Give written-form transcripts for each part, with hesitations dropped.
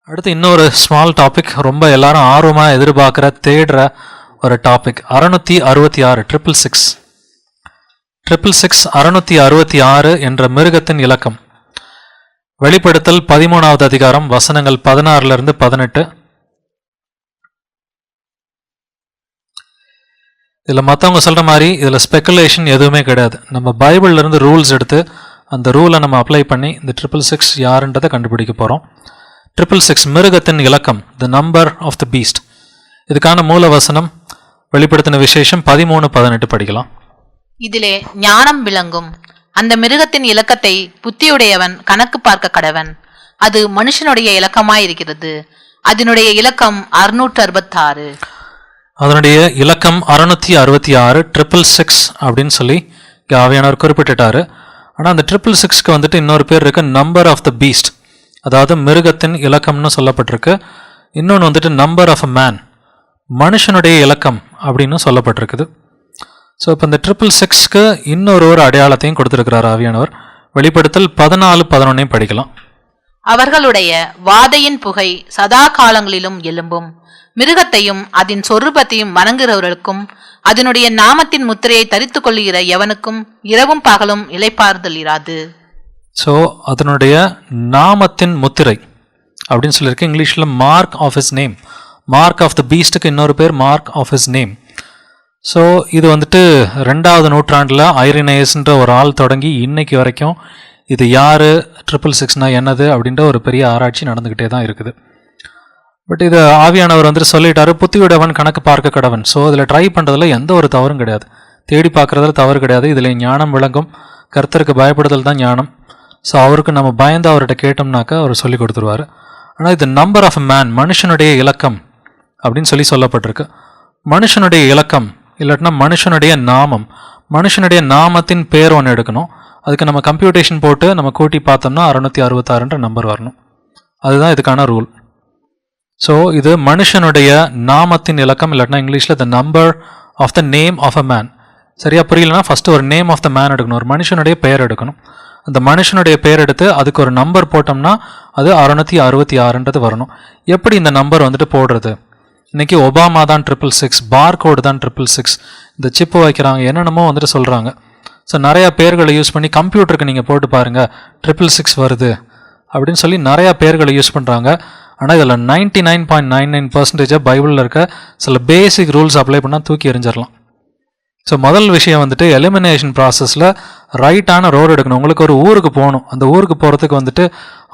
அடுத்து இன்னொரு small topic, ரொம்ப எல்லாரும் ஆர்வமாக எதிர்பார்க்குற தேடுற ஒரு டாபிக், 666 666 666 என்ற மிருகத்தின் இலக்கம். வெளிப்படுத்தல் 13வது அதிகாரம் வசனங்கள் 16 - 18. இதில் மற்றவங்க சொல்கிற மாதிரி இதில் ஸ்பெக்குலேஷன் எதுவுமே கிடையாது. நம்ம பைபிள்லேருந்து ரூல்ஸ் எடுத்து அந்த ரூலை நம்ம அப்ளை பண்ணி இந்த 666 யாருன்றதை கண்டுபிடிக்க போகிறோம். 666 மிருகத்தின் இலக்கம், the number of the beast. இதுக்கான மூல வசனம் வெளிப்படுத்தின விசேஷம் 13-18 படிக்கலாம். இதிலே ஞானம் விளங்கும். அந்த மிருகத்தின் இலக்கத்தை புத்தியுடையவன் கணக்கு பார்க்க கடவன். அது மனுஷனுடைய இலக்கமாயிருக்கிறது. அதனுடைய இலக்கம் 666. அதனுடைய இலக்கம் 666 666 அப்படின்னு சொல்லி ஆவியானவர் குறிப்பிட்டுட்டாரு. ஆனால் அந்த 666க்கு வந்துட்டு இன்னொரு பேர் இருக்கு, நம்பர் ஆஃப் த பீஸ்ட், அதாவது மிருகத்தின் இலக்கம்னு சொல்லப்பட்டிருக்கு. இன்னொன்று வந்துட்டு நம்பர் ஆஃப் அ மேன், மனுஷனுடைய இலக்கம் அப்படின்னு சொல்லப்பட்டிருக்குது. ஸோ இப்போ இந்த 666க்கு இன்னொரு அடையாளத்தையும் கொடுத்துருக்கிறார் ஆவியானவர். வெளிப்படுத்தல் 14-11 படிக்கலாம். அவர்களுடைய வாதையின் புகை சதா காலங்களிலும் எழும்பும். மிருகத்தையும் அதன் சொரூபத்தையும் வணங்குகிறவர்களுக்கும் அதனுடைய நாமத்தின் முத்திரையை தரித்து கொள்ளுகிற எவனுக்கும் இரவும் பகலும் இளைப்பாறுதல் இராது. ஸோ அதனுடைய நாமத்தின் முத்திரை அப்படின்னு சொல்லியிருக்கு. இங்கிலீஷில் mark of his name. Mark of the பீஸ்ட்டுக்கு இன்னொரு பேர் mark of his name. So இது வந்துட்டு 2வது நூற்றாண்டில் ஐரினேயஸ்ன்ற ஒரு ஆள் தொடங்கி இன்னைக்கு வரைக்கும் இது யார், 666னா என்னது அப்படின்ற ஒரு பெரிய ஆராய்ச்சி நடந்துக்கிட்டே தான் இருக்குது. பட் இது ஆவியானவர் வந்துட்டு சொல்லிட்டாரு, புத்தியுடையவன் கணக்கு பார்க்க கடவன். ஸோ இதில் ட்ரை பண்ணுறதுல எந்த ஒரு தவறும் கிடையாது, தேடி பார்க்குறதுல தவறு கிடையாது. இதில் ஞானம் விளங்கும். கர்த்தருக்கு பயப்படுதல் தான் ஞானம். ஸோ அவருக்கு நம்ம பயந்து அவர்கிட்ட கேட்டோம்னாக்கா அவர் சொல்லி கொடுத்துருவார். ஆனால் இது நம்பர் ஆஃப் மேன், மனுஷனுடைய இலக்கம் அப்படின்னு சொல்லப்பட்டிருக்கு. மனுஷனுடைய இலக்கம் இல்லாட்டினா மனுஷனுடைய நாமம், மனுஷனுடைய நாமத்தின் பேர் ஒன்று எடுக்கணும். அதுக்கு நம்ம கம்ப்யூட்டேஷன் போட்டு நம்ம கூட்டி பார்த்தோம்னா 666 நம்பர் வரணும். அதுதான் இதுக்கான ரூல். ஸோ இது மனுஷனுடைய நாமத்தின் இலக்கம், இல்லாட்டினா இங்கிலீஷில் the number of the name of a man. சரியா புரியலன்னா ஃபஸ்ட்டு ஒரு நேம் ஆஃப் த மேன் எடுக்கணும், ஒரு மனுஷனுடைய பெயர் எடுக்கணும். அந்த மனுஷனுடைய பேர் எடுத்து அதுக்கு ஒரு நம்பர் போட்டோம்னா அது 666 வரணும். எப்படி இந்த நம்பர் வந்துட்டு போடுறது? இன்றைக்கி ஒபாமா தான் 666, பார்கோடு தான் 666, இந்த சிப்பு வைக்கிறாங்க, என்னென்னமோ வந்துட்டு சொல்கிறாங்க. ஸோ நிறையா பேர்களை யூஸ் பண்ணி கம்ப்யூட்டருக்கு நீங்கள் போட்டு பாருங்கள் 666 வருது அப்படின்னு சொல்லி நிறையா பேர்களை யூஸ் பண்ணுறாங்க. ஆனால் இதில் 99.99% பைபிளில் இருக்க சில பேசிக் ரூல்ஸ் அப்ளை பண்ணால் தூக்கி எறிஞ்சிடலாம். ஸோ முதல் விஷயம் வந்துட்டு எலிமினேஷன் ப்ராசஸில் ரைட்டான ரோடு எடுக்கணும். உங்களுக்கு ஒரு ஊருக்கு போகணும், அந்த ஊருக்கு போகிறதுக்கு வந்துட்டு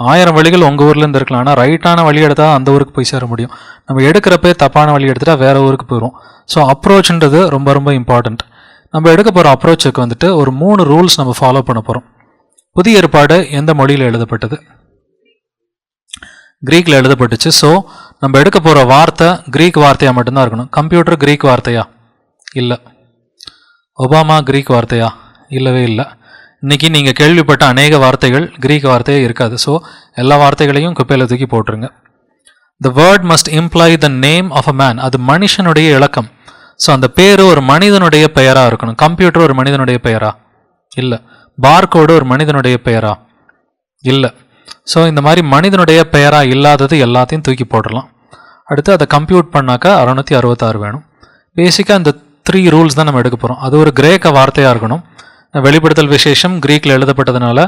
1000 வழிகள் உங்கள் ஊர்லேருந்து இருக்கலாம். ஆனால் ரைட்டான வழி எடுத்தால் அந்த ஊருக்கு போய் சேர முடியும். நம்ம எடுக்கிறப்பே தப்பான வழி எடுத்துகிட்டா வேறு ஊருக்கு போயிடும். ஸோ அப்ரோச்ன்றது ரொம்ப ரொம்ப இம்பார்ட்டண்ட். நம்ம எடுக்க போகிற அப்ரோச்சுக்கு வந்துட்டு ஒரு 3 ரூல்ஸ் நம்ம ஃபாலோ பண்ண போகிறோம். புதிய ஏற்பாடு எந்த மொழியில் எழுதப்பட்டது? கிரீக்கில் எழுதப்பட்டுச்சு. ஸோ நம்ம எடுக்க போகிற வார்த்தை கிரீக் வார்த்தையாக மட்டும்தான் இருக்கணும். கம்ப்யூட்டர் கிரீக் வார்த்தையா? இல்லை. ஒபாமா கிரீக் வார்த்தையா? இல்லவே இல்லை. இன்றைக்கி நீங்கள் கேள்விப்பட்ட அநேக வார்த்தைகள் கிரீக் வார்த்தையே இருக்காது. ஸோ எல்லா வார்த்தைகளையும் குப்பையில் தூக்கி போட்டுருங்க. The word must imply the name of a man. அது மனுஷனுடைய இலக்கம். ஸோ அந்த பேர் ஒரு மனிதனுடைய பெயராக இருக்கணும். கம்ப்யூட்டர் ஒரு மனிதனுடைய பெயரா? இல்லை. பார்கோடு ஒரு மனிதனுடைய பெயரா? இல்லை. ஸோ இந்த மாதிரி மனிதனுடைய பெயராக இல்லாதது எல்லாத்தையும் தூக்கி போடலாம். அடுத்து அதை கம்ப்யூட் பண்ணாக்கா 666 வேணும். பேசிக்காக இந்த 3 ரூல்ஸ் தான் நம்ம எடுக்க போகிறோம். அது ஒரு கிரேக்க வார்த்தையாக இருக்கணும். வெளிப்படுத்தல் விசேஷம் கிரீக்கில் எழுதப்பட்டதுனால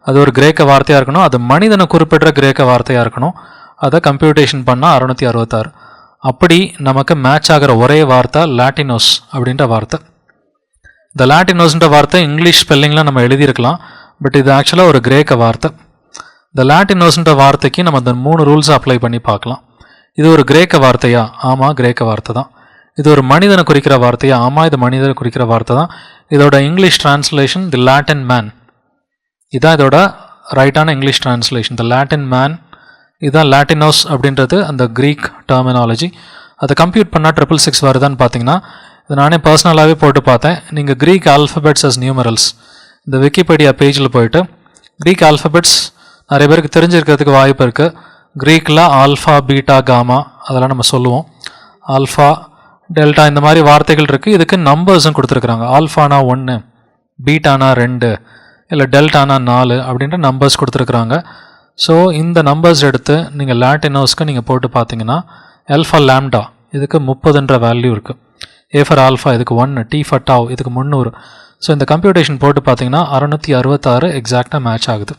அது ஒரு கிரேக்க வார்த்தையாக இருக்கணும். அது மனிதனை குறிப்பிடுற கிரேக்க வார்த்தையாக இருக்கணும். அதை கம்ப்யூட்டேஷன் பண்ணால் 666. அப்படி நமக்கு மேட்ச் ஆகிற ஒரே வார்த்தை லாட்டினோஸ் அப்படின்ற வார்த்தை. இந்த லாட்டினோஸ்ன்ற வார்த்தை இங்கிலீஷ் ஸ்பெல்லிங்கில் நம்ம எழுதியிருக்கலாம், பட் இது ஆக்சுவலாக ஒரு கிரேக்க வார்த்தை. இந்த லாட்டினோஸ்ன்ற வார்த்தைக்கு நம்ம அந்த 3 ரூல்ஸை அப்ளை பண்ணி பார்க்கலாம். இது ஒரு கிரேக்க வார்த்தையா? ஆமாம், கிரேக்க வார்த்தை தான். இது ஒரு மனிதனை குறிக்கிற வார்த்தையா? ஆமாம், இது மனிதனை குறிக்கிற வார்த்தை தான். இதோட English translation the Latin man. இதுதான் இதோட ரைட்டான English translation, the Latin man. இதுதான் லாட்டினோஸ் அப்படின்றது அந்த கிரீக் டெர்மினாலஜி. அதை கம்ப்யூட் பண்ணால் 666 வருதான்னு பார்த்தீங்கன்னா இது நானே பர்சனலாகவே போட்டு பார்த்தேன். நீங்கள் கிரீக் ஆல்ஃபபெட்ஸ் அஸ் நியூமரல்ஸ் இந்த விக்கிபீடியா பேஜில் போயிட்டு கிரீக் ஆல்ஃபபெட்ஸ் நிறைய பேருக்கு தெரிஞ்சிருக்கிறதுக்கு வாய்ப்பு இருக்குது. கிரீக்கில் ஆல்ஃபா, பீட்டா, காமா அதெல்லாம் நம்ம சொல்லுவோம். ஆல்ஃபா, டெல்டா இந்த மாதிரி வார்த்தைகள் இருக்குது. இதுக்கு நம்பர்ஸும் கொடுத்துருக்குறாங்க. ஆல்ஃபானா 1, பீட்டானா 2, இல்லை டெல்டானா 4 அப்படின்ற நம்பர்ஸ் கொடுத்துருக்குறாங்க. ஸோ இந்த நம்பர்ஸ் எடுத்து நீங்கள் லாட்டினோஸ்க்கு நீங்கள் போட்டு பார்த்தீங்கன்னா எல்ஃபா லாம்டா இதுக்கு 30ன்ற வேல்யூ இருக்குது, ஏ ஃபார் ஆல்ஃபா இதுக்கு 1, டி ஃபார் டாவ் இதுக்கு 300. ஸோ இந்த கம்ப்யூட்டேஷன் போட்டு பார்த்தீங்கன்னா 666 எக்ஸாக்டாக மேட்ச் ஆகுது.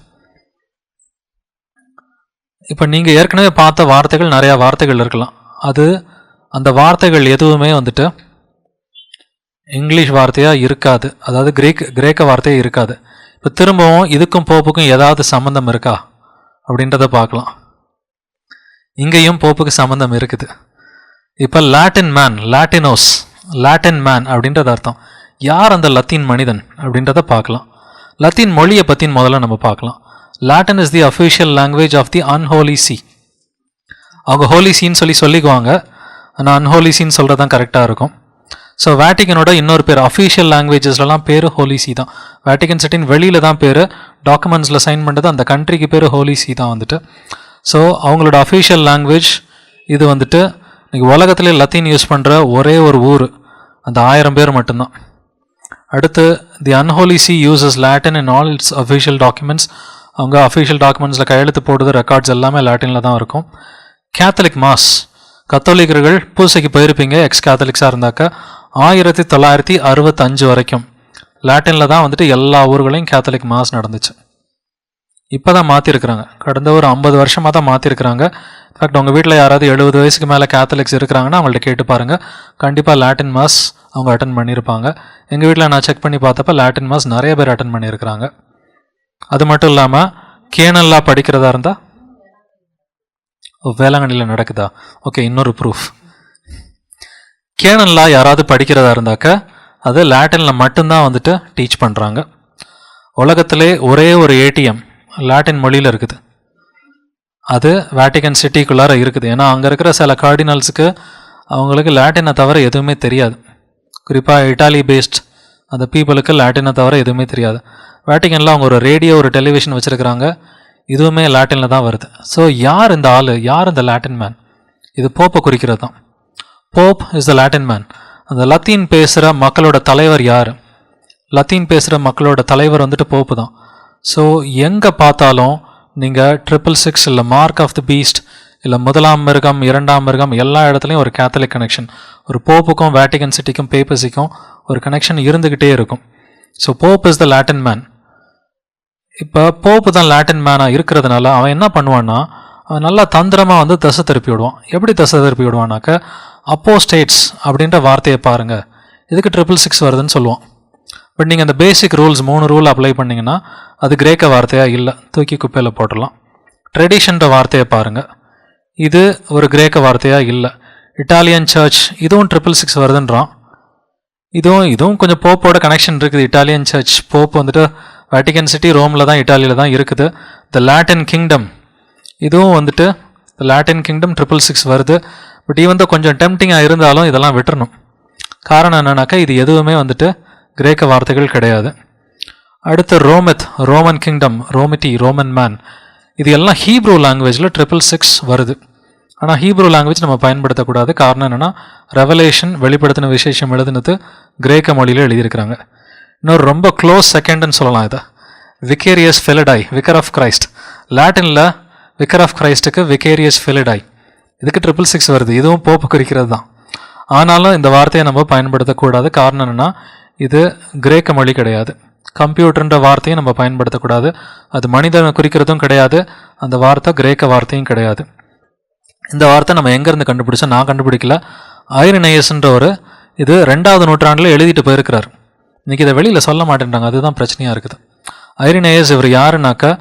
இப்போ நீங்கள் ஏற்கனவே பார்த்த வார்த்தைகள் நிறையா வார்த்தைகள் இருக்கலாம், அது அந்த வார்த்தைகள் எதுவுமே வந்துட்டு இங்கிலீஷ் வார்த்தையாக இருக்காது, அதாவது கிரேக்க வார்த்தையாக இருக்காது. இப்போ திரும்பவும் இதுக்கும் போப்புக்கும் ஏதாவது சம்மந்தம் இருக்கா அப்படின்றத பார்க்கலாம். இங்கேயும் போப்புக்கு சம்மந்தம் இருக்குது. இப்போ லாட்டின் மேன், லாட்டின் மேன் அப்படின்றது அர்த்தம். யார் அந்த லத்தீன் மனிதன் அப்படின்றத பார்க்கலாம். லத்தீன் மொழியை பற்றி முதல்ல நம்ம பார்க்கலாம். Latin is the official language of the unholy see. அவங்க ஹோலி சீன்னு சொல்லிக்குவாங்க, ஆனால் அன்ஹோலி சீன்னு சொல்கிறது தான் கரெக்டாக இருக்கும். ஸோ வேட்டிகனோட இன்னொரு பேர் அஃபிஷியல் லாங்குவேஜஸ்லாம் பேர் ஹோலி சி தான். வேட்டிகன் சிட்டின் வெளியில் தான் பேர், டாக்குமெண்ட்ஸில் சைன் பண்ணுறது அந்த கண்ட்ரிக்கு பேர் ஹோலி சி தான் வந்துட்டு. ஸோ அவங்களோட அஃபிஷியல் லாங்குவேஜ் இது வந்துட்டு இன்றைக்கி உலகத்திலே லத்தீன் யூஸ் பண்ணுற ஒரே ஒரு ஊர், அந்த 1000 பேர் மட்டும்தான். அடுத்து the unholy see uses Latin in all its official documents. அவங்க அஃபிஷியல் டாக்குமெண்ட்ஸில் கையெழுத்து போடுறது ரெக்கார்ட்ஸ் எல்லாமே லாட்டினில் தான் இருக்கும். கேத்தலிக் மாஸ், கத்தோலிக்கர்கள் பூசைக்கு போயிருப்பீங்க எக்ஸ் கேத்தலிக்ஸாக இருந்தாக்கா. 1965 வரைக்கும் லாட்டினில் தான் வந்துட்டு எல்லா ஊர்களையும் கேத்தலிக் மாஸ் நடந்துச்சு. இப்போ தான் மாற்றிருக்கிறாங்க, கடந்த ஒரு 50 வருஷமாக தான் மாற்றிருக்கிறாங்க. இன்ஃபேக்ட் உங்கள் வீட்டில் யாராவது 70 வயசுக்கு மேலே கேத்தலிக்ஸ் இருக்கிறாங்கன்னா அவங்கள்ட்ட கேட்டு பாருங்கள், கண்டிப்பாக லாட்டின் மாஸ் அவங்க அட்டன் பண்ணியிருப்பாங்க. எங்கள் வீட்டில் நான் செக் பண்ணி பார்த்தப்ப லாட்டின் மாஸ் நிறைய பேர் அட்டன் பண்ணியிருக்கிறாங்க. அது மட்டும் இல்லாமல் கேனல்லா படிக்கிறதா இருந்தால் வேளாங்கண்ணியில் நடக்குதா? ஓகே, இன்னொரு ப்ரூஃப். கேனல்லா யாராவது படிக்கிறதா இருந்தாக்க அது லாட்டினில் மட்டும்தான் வந்துட்டு டீச் பண்ணுறாங்க. உலகத்திலே ஒரே ஒரு ஏடிஎம் லாட்டின் மொழியில் இருக்குது, அது வேட்டிகன் சிட்டிக்குள்ளார இருக்குது. ஏன்னா அங்கே இருக்கிற சில கார்டினல்ஸுக்கு அவங்களுக்கு லாட்டினை தவிர எதுவுமே தெரியாது. குறிப்பாக இட்டாலி பேஸ்ட் அந்த பீப்புளுக்கு லாட்டினை தவிர எதுவுமே தெரியாது. வேட்டிகனில் அவங்க ஒரு ரேடியோ ஒரு டெலிவிஷன் வச்சுருக்கிறாங்க, இதுவுமே லாட்டினில் தான் வருது. ஸோ யார் இந்த ஆள், யார் இந்த லாட்டின் மேன்? இது போப்பை குறிக்கிறது தான். Pope is the Latin man. அந்த லத்தீன் பேசுகிற மக்களோட தலைவர் யார்? லத்தீன் பேசுகிற மக்களோட தலைவர் வந்துட்டு போப்பு தான். ஸோ எங்கே பார்த்தாலும் நீங்கள் 666 இல்லை மார்க் ஆஃப் தி பீஸ்ட் இல்லை முதலாம் மிருகம், இரண்டாம் மிருகம், எல்லா இடத்துலையும் ஒரு கேத்தலிக் கனெக்ஷன், ஒரு போப்புக்கும் வேட்டிகன் சிட்டிக்கும் பேப்பசிக்கும் ஒரு கனெக்ஷன் இருந்துக்கிட்டே இருக்கும். So Pope is the Latin man. இப்போ போப்பு தான் லாட்டின் மேனாக இருக்கிறதுனால அவன் என்ன பண்ணுவான்னா, அவன் நல்லா தந்திரமாக வந்து தசை திருப்பி விடுவான். எப்படி தசை திருப்பி விடுவான்னாக்க, அப்போஸ்டேட்ஸ் அப்படின்ற வார்த்தையை பாருங்கள், இதுக்கு 666 வருதுன்னு சொல்லுவான். பட் நீங்கள் அந்த பேசிக் ரூல்ஸ் 3 ரூல் அப்ளை பண்ணிங்கன்னா அது கிரேக்க வார்த்தையாக இல்லை, தூக்கி குப்பையில் போட்டுடலாம். ட்ரெடிஷன்ற வார்த்தையை பாருங்கள், இது ஒரு கிரேக்க வார்த்தையாக இல்லை. இட்டாலியன் சர்ச் இதுவும் 666 வருதுன்றான். இதுவும் கொஞ்சம் போப்போட கனெக்ஷன் இருக்குது. இட்டாலியன் சர்ச் போப் வந்துட்டு வேட்டிகன் சிட்டி ரோமில் தான், இட்டாலியில் தான் இருக்குது. த லாட்டின் கிங்டம் இதுவும் வந்துட்டு த லாட்டின் கிங்டம் 666 வருது. பட் ஈவன் தான் கொஞ்சம் டெம்டிங்காக இருந்தாலும் இதெல்லாம் விட்டுறணும். காரணம் என்னன்னாக்கா இது எதுவுமே வந்துட்டு கிரேக்க வார்த்தைகள் கிடையாது. அடுத்து ரோமன் கிங்டம், ரோமன் மேன், இது எல்லாம் ஹீப்ரூ லாங்குவேஜில் 666 வருது. ஆனால் ஹீப்ரூ லாங்குவேஜ் நம்ம பயன்படுத்தக்கூடாது. காரணம் என்னென்னா ரெவலேஷன் வெளிப்படுத்தின விசேஷம் எழுதுனது கிரேக்க மொழியில் எழுதியிருக்கிறாங்க. இன்னொரு ரொம்ப க்ளோஸ் செகண்ட்னு சொல்லலாம் இதை, விகேரியஸ் ஃபெலிடாய், விக்கர் ஆஃப் கிரைஸ்ட். லாட்டினில் விக்கர் ஆஃப் கிரைஸ்ட்டுக்கு விகேரியஸ் ஃபெலிடாய், இதுக்கு 666 வருது. இதுவும் போப்பு குறிக்கிறது தான். ஆனாலும் இந்த வார்த்தையை நம்ம பயன்படுத்தக்கூடாது. காரணம் என்னென்னா இது கிரேக்க மொழி கிடையாது. கம்ப்யூட்டர்ன்ற வார்த்தையை நம்ம பயன்படுத்தக்கூடாது, அது மனிதனை குறிக்கிறதும் கிடையாது, அந்த வார்த்தை கிரேக்க வார்த்தையும் கிடையாது. இந்த வார்த்தை நம்ம எங்கேருந்து கண்டுபிடிச்சோம்? நான் கண்டுபிடிக்கல, ஐரினேயஸ்ன்ற இது 2ஆவது நூற்றாண்டில் எழுதிட்டு போயிருக்கிறார். இன்றைக்கி இதை வெளியில் சொல்ல மாட்டேன்றாங்க, அதுதான் பிரச்சனையாக இருக்குது. ஐரினேயஸ் இவர் யாருனாக்கா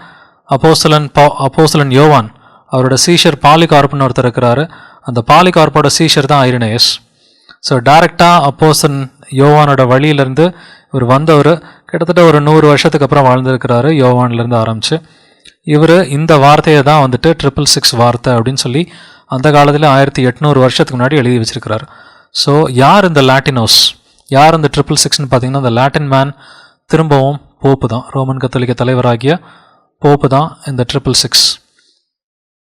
அப்போஸ்தலன் யோவான், அவரோட சீஷர் பாலிகார்ப்னு ஒருத்தர் இருக்கிறாரு. அந்த பாலிகார்ப்போட சீஷர் தான் ஐரினேயஸ். ஸோ டைரெக்டாக அப்போஸ்தலன் யோவானோட வழியிலேருந்து இவர் வந்தவர். கிட்டத்தட்ட ஒரு 100 வருஷத்துக்கு அப்புறம் வாழ்ந்துருக்கிறாரு யோவான்லேருந்து ஆரம்பித்து. இவர் இந்த வார்த்தையை தான் வந்துட்டு 666 வார்த்தை அப்படின்னு சொல்லி அந்த காலத்தில் 1800 வருஷத்துக்கு முன்னாடி எழுதி வச்சிருக்கிறார். ஸோ யார் இந்த லாட்டினோஸ், யார் இந்த 666ன்னு பார்த்தீங்கன்னா இந்த லாட்டின் மேன் திரும்பவும் போப்பு தான், ரோமன் கத்தோலிக்க தலைவராகிய போப்பு தான் இந்த 666.